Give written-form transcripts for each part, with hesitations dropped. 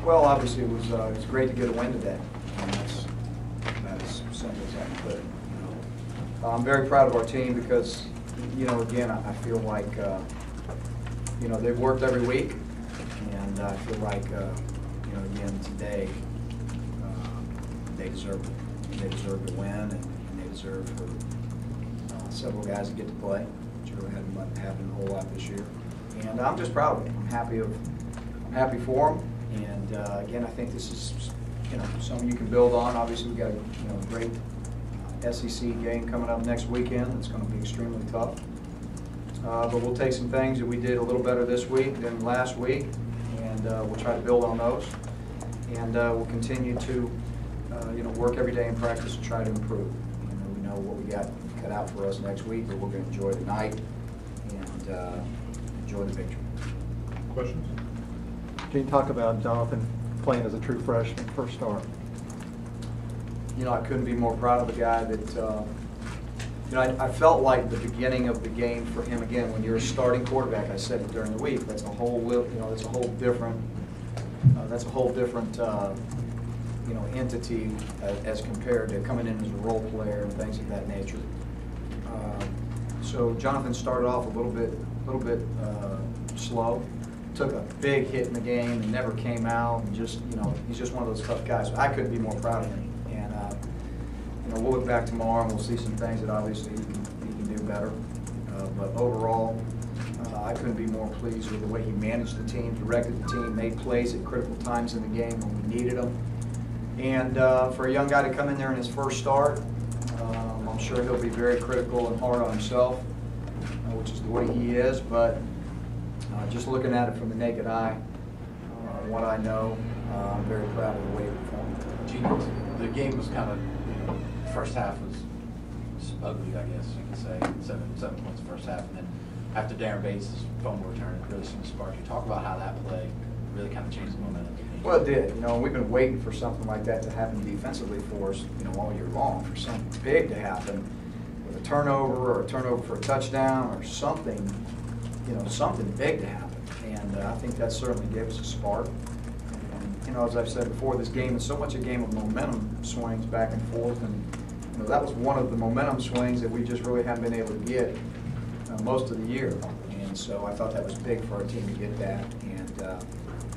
Well, obviously it was great to get a win today. And that's as simple as I can put it. I'm very proud of our team because, again, I feel like, they've worked every week, and I feel like, again, today, they deserve it. They deserve to win, and they deserve for several guys to get to play, which really hadn't happened a whole lot this year. And I'm just proud of them. I'm happy for them. And again, I think this is, something you can build on. Obviously, we've got a great SEC game coming up next weekend. It's going to be extremely tough. But we'll take some things that we did a little better this week than last week, and we'll try to build on those. And we'll continue to, work every day in practice and try to improve. We know what we got cut out for us next week, but we're going to enjoy the night and enjoy the victory. Questions? Gene, talk about Jonathan playing as a true freshman, first start. I couldn't be more proud of the guy that, I felt like the beginning of the game for him, again, when you're a starting quarterback, I said it during the week, that's a whole different entity as compared to coming in as a role player and things of that nature. So Jonathan started off a little bit slow, took a big hit in the game and never came out, and just, he's just one of those tough guys. So I couldn't be more proud of him. And, we'll look back tomorrow and we'll see some things that obviously he can do better. But overall, I couldn't be more pleased with the way he managed the team, directed the team, made plays at critical times in the game when we needed them. And for a young guy to come in there in his first start, I'm sure he'll be very critical and hard on himself, which is the way he is. But just looking at it from the naked eye, what I know, I'm very proud of the way he performed. Gene, the game was kind of, first half was ugly, I guess you could say. 7 points the first half, and then after Darren Bates' fumble return, it really seemed to spark you. Talk about how that play really kind of changed the momentum. Well, it did. We've been waiting for something like that to happen defensively for us, all year long, for something big to happen with a turnover or a turnover for a touchdown or something, something big to happen. And I think that certainly gave us a spark. And, as I've said before, this game is so much a game of momentum swings back and forth, and that was one of the momentum swings that we just really haven't been able to get most of the year. And so I thought that was big for our team to get that.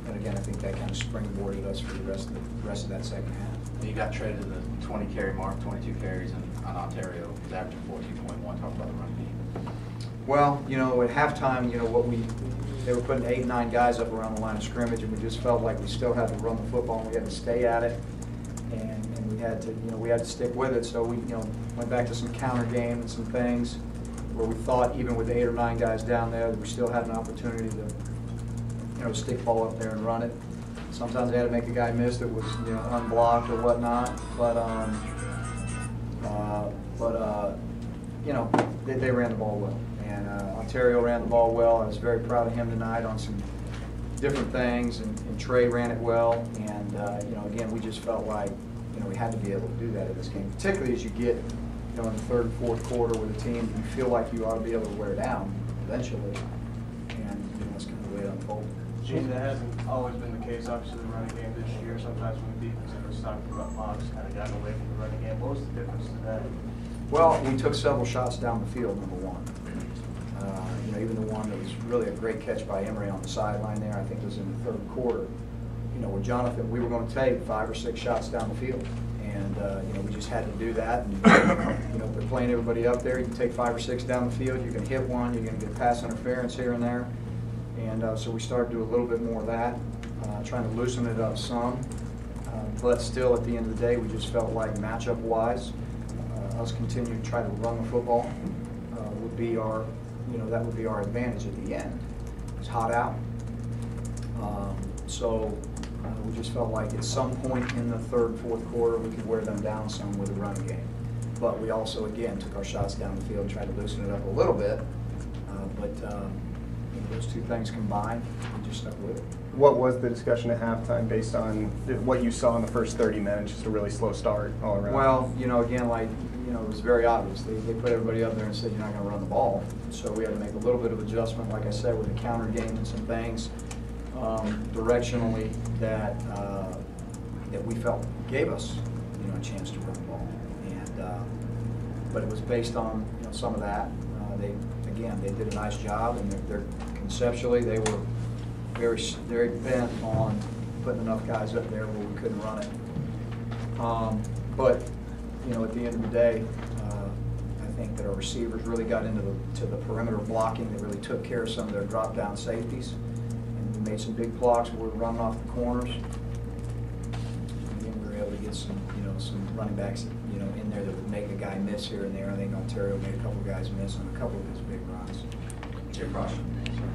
And again, I think that kind of springboarded us for the rest of that second half. You got traded to the 20-carry mark, 22 carries on Ontario. He's averaging 14.1. Talk about the run game. Well, at halftime, they were putting 8, 9 guys up around the line of scrimmage, and we just felt like we still had to run the football, and we had to stay at it, and we had to stick with it. So we went back to some counter game and some things where we thought even with 8 or 9 guys down there that we still had an opportunity to stick the ball up there and run it. Sometimes they had to make a guy miss that was unblocked or whatnot, but they ran the ball well, and Ontario ran the ball well. I was very proud of him tonight on some different things, and Trey ran it well. And again, we just felt like we had to be able to do that in this game, particularly as you get in the third and fourth quarter with a team that you feel like you ought to be able to wear down eventually, and that's kind of the way it unfolded. Gene, that hasn't always been the case. Obviously, the running game this year, sometimes when the defense was stopped from up box, kind of gotten away from the running game. What was the difference today? Well, we took several shots down the field, number one. Even the one that was really a great catch by Emery on the sideline there, I think was in the third quarter. With Jonathan, we were going to take 5 or 6 shots down the field. And, we just had to do that. And, they're playing everybody up there. You can take 5 or 6 down the field. You're going to hit one. You're going to get pass interference here and there. And so we started to do a little bit more of that, trying to loosen it up some. But still, at the end of the day, we just felt like matchup-wise, us continuing to try to run the football would be our, that would be our advantage at the end. It's hot out. So we just felt like at some point in the third, fourth quarter, we could wear them down some with a running game. But we also, again, took our shots down the field, tried to loosen it up a little bit. Those two things combined, we just stuck with it. What was the discussion at halftime based on what you saw in the first 30 minutes, just a really slow start all around? Well, again, it was very obvious. They put everybody up there and said, you're not going to run the ball. So we had to make a little bit of adjustment, like I said, with the counter game and some things. directionally that that we felt gave us, a chance to run the ball. And but it was based on some of that. They did a nice job, and they're conceptually they were very bent on putting enough guys up there where we couldn't run it. But at the end of the day, I think that our receivers really got into the perimeter blocking. They really took care of some of their drop down safeties, and we made some big blocks where we were running off the corners. And again, we were able to get some running backs in there that would make a guy miss here and there. I think Ontario made a couple guys miss on a couple of his big runs.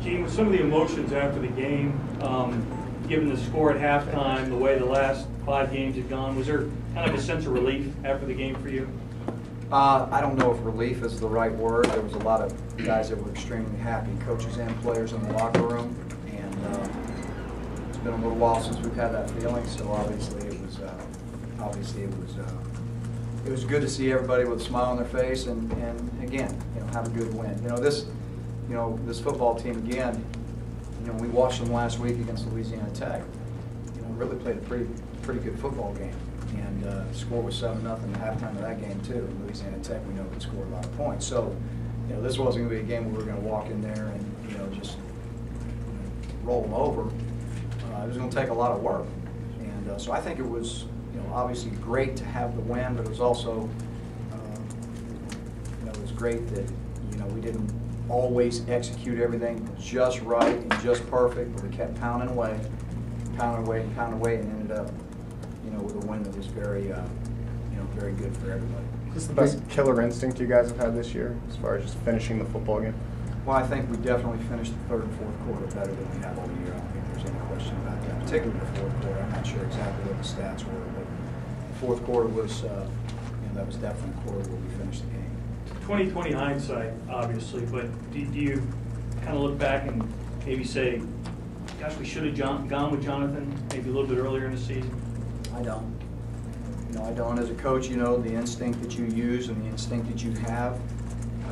Gene, with some of the emotions after the game, given the score at halftime, the way the last 5 games had gone, was there kind of a sense of relief after the game for you? I don't know if relief is the right word. There was a lot of guys that were extremely happy, coaches and players in the locker room, and it's been a little while since we've had that feeling. So obviously it was good to see everybody with a smile on their face, and again, have a good win. This football team again. We watched them last week against Louisiana Tech. Really played a pretty good football game, and the score was 7-0 at halftime of that game too. And Louisiana Tech, we know, could score a lot of points. So, this wasn't going to be a game where we were going to walk in there and just roll them over. It was going to take a lot of work, and so I think it was obviously great to have the win, but it was also it was great that we didn't always execute everything just right and just perfect, but we kept pounding away, and ended up, with a win that was very, very good for everybody. Is this the best killer instinct you guys have had this year, as far as just finishing the football game? Well, I think we definitely finished the third and fourth quarter better than we have all year. I don't think there's any question about that, particularly the fourth quarter. I'm not sure exactly what the stats were, but the fourth quarter was, that was definitely a quarter where we finished the game. 20/20 hindsight, obviously, but do you kind of look back and maybe say, gosh, we should have gone with Jonathan maybe a little bit earlier in the season? I don't. I don't. As a coach, the instinct that you use and the instinct that you have,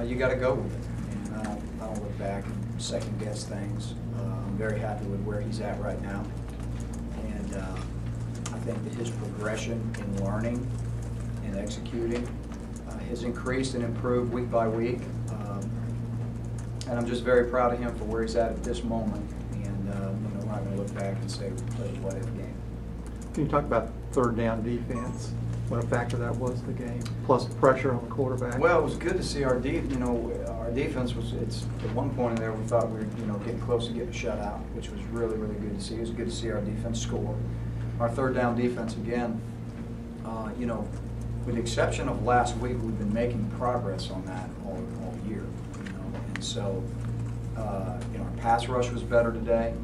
you got to go with it. And I don't look back and second guess things. I'm very happy with where he's at right now, and I think that his progression in learning and executing has increased and improved week by week, and I'm just very proud of him for where he's at this moment. And we're not going to look back and say we played a what-if game. Can you talk about third down defense? What a factor that was in the game, plus pressure on the quarterback. Well, it was good to see our defense was. It's at one point in there we thought we were getting close to getting a shutout, which was really good to see. It was good to see our defense score. Our third down defense again. With the exception of last week, we've been making progress on that all year. And so our pass rush was better today.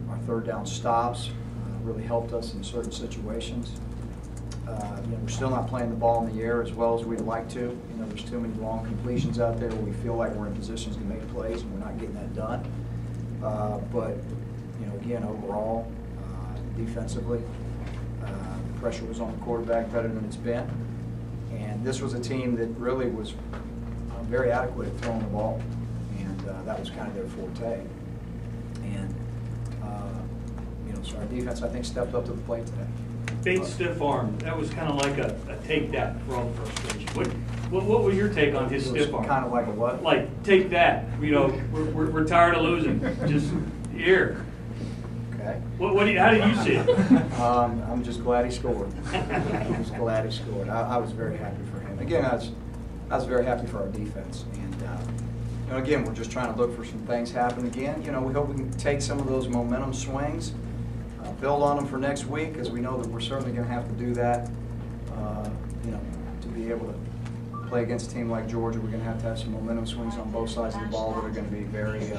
Our third down stops really helped us in certain situations. We're still not playing the ball in the air as well as we'd like to. There's too many long completions out there where we feel like we're in positions to make plays and we're not getting that done. But again, overall, defensively, pressure was on the quarterback better than it's been. And this was a team that really was very adequate at throwing the ball, and that was kind of their forte. And so our defense, I think, stepped up to the plate today. Bates stiff arm, that was kind of like a take that for all the frustration. What was your take on his stiff arm? Kind of like a what? Like, take that. We're tired of losing. Just here. Okay. How did you see it? I'm just glad he scored. I'm just glad he scored. I was very happy for him. Again, I was very happy for our defense. And again, we're just trying to look for some things happen again. We hope we can take some of those momentum swings, build on them for next week, because we know that we're certainly going to have to do that. To be able to play against a team like Georgia, we're going to have some momentum swings on both sides of the ball that are going to be very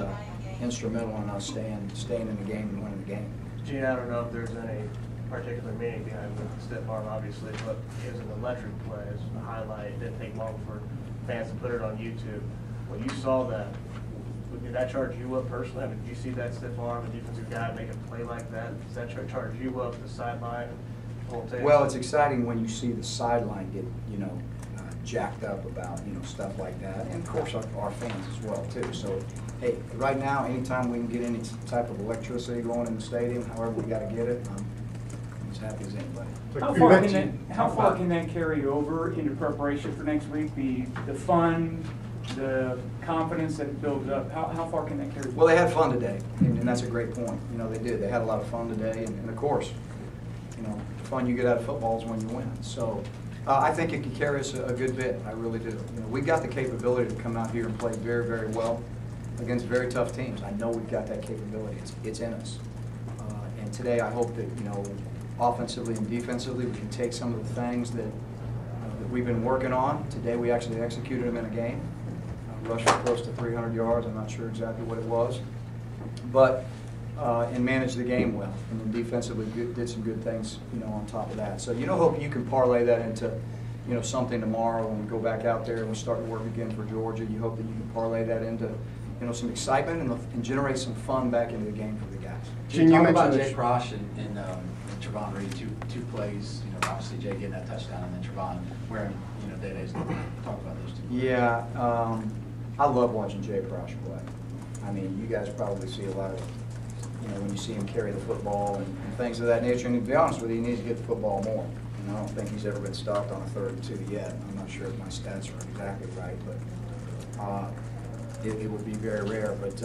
instrumental in us staying in the game and winning the game. Gene, I don't know if there's any particular meaning behind the stiff arm, obviously, but it was an electric play. It was a highlight. It didn't take long for fans to put it on YouTube. When you saw that, did that charge you up personally? I mean, did you see that stiff arm, a defensive guy make a play like that? Does that charge you up the sideline? Well, it's exciting when you see the sideline get, jacked up about, stuff like that. And of course our fans as well too. So hey, right now, anytime we can get any type of electricity going in the stadium, however we got to get it, I'm as happy as anybody. How far can that carry over into preparation for next week? The fun, the confidence that it builds up, how far can that carry? Well, they had fun today, and that's a great point. You know, they did. They had a lot of fun today, and of course, you know, the fun you get out of football is when you win. So I think it can carry us a good bit. I really do. You know, we've got the capability to come out here and play very, very well against very tough teams. I know we've got that capability. It's in us. And today, I hope that, you know, offensively and defensively, we can take some of the things that we've been working on. Today, we actually executed them in a game. Rushed for close to 300 yards. I'm not sure exactly what it was, but and managed the game well. And then defensively did some good things, you know, on top of that. So, you know, hope you can parlay that into, you know, something tomorrow when we go back out there and we start to work again for Georgia. You hope that you can parlay that into, you know, some excitement and generate some fun back into the game for the guys. Gene, you talk about Jay Prosh and Trevon Reed, two plays. You know, obviously Jay getting that touchdown, and then Trevon wearing, you know, Day-Day's. Talk about those two. Yeah, I love watching Jay Prosh play. I mean, you guys probably see a lot of, you know, when you see him carry the football and things of that nature. And to be honest with you, he needs to get the football more. You know, I don't think he's ever been stopped on a 3rd and 2 yet. I'm not sure if my stats are exactly right, but it would be very rare. But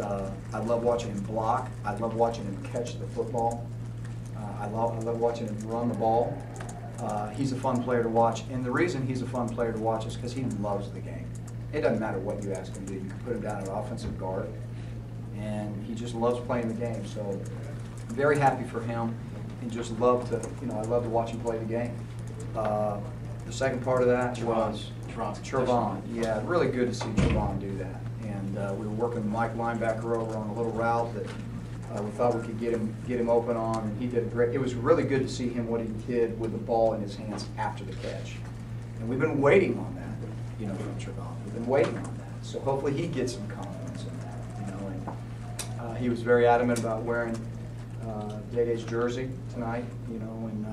I love watching him block. I love watching him catch the football. I love watching him run the ball. He's a fun player to watch, and the reason he's a fun player to watch is because he loves the game. It doesn't matter what you ask him to do. You can put him down at offensive guard, and he just loves playing the game. So very happy for him, and just love to, you know, I love to watch him play the game. The second part of that was Trevon. Yeah, really good to see Trevon do that. And we were working Mike linebacker over on a little route that we thought we could get him open on, and he did great. It was really good to see him what he did with the ball in his hands after the catch. And we've been waiting on that, you know, from Trevon. We've been waiting on that. So hopefully he gets some confidence in that, you know. And he was very adamant about wearing Day-Day's jersey tonight, you know, and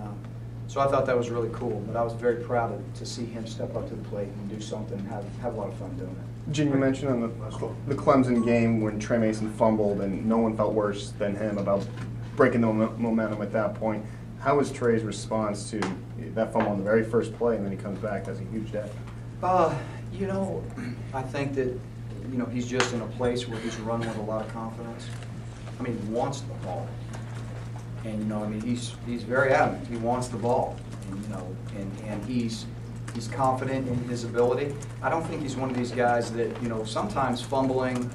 so I thought that was really cool. But I was very proud to see him step up to the plate and do something and have a lot of fun doing it. Gene, you mentioned on the Clemson game when Trey Mason fumbled and no one felt worse than him about breaking the momentum at that point. How was Trey's response to that fumble on the very first play, and then he comes back, has a huge day? You know, I think that, you know, he's just in a place where he's run with a lot of confidence. I mean, he wants the ball. And, you know, I mean, he's very adamant. He wants the ball. And, you know, and he's confident in his ability. I don't think he's one of these guys that, you know, sometimes fumbling,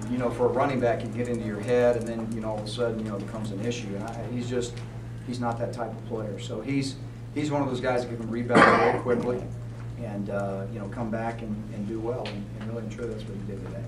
you know, for a running back can get into your head, and then, you know, all of a sudden, you know, it becomes an issue. And he's not that type of player. So he's one of those guys that can rebound very quickly and, you know, come back and do well. And really and truly, that's what he did today.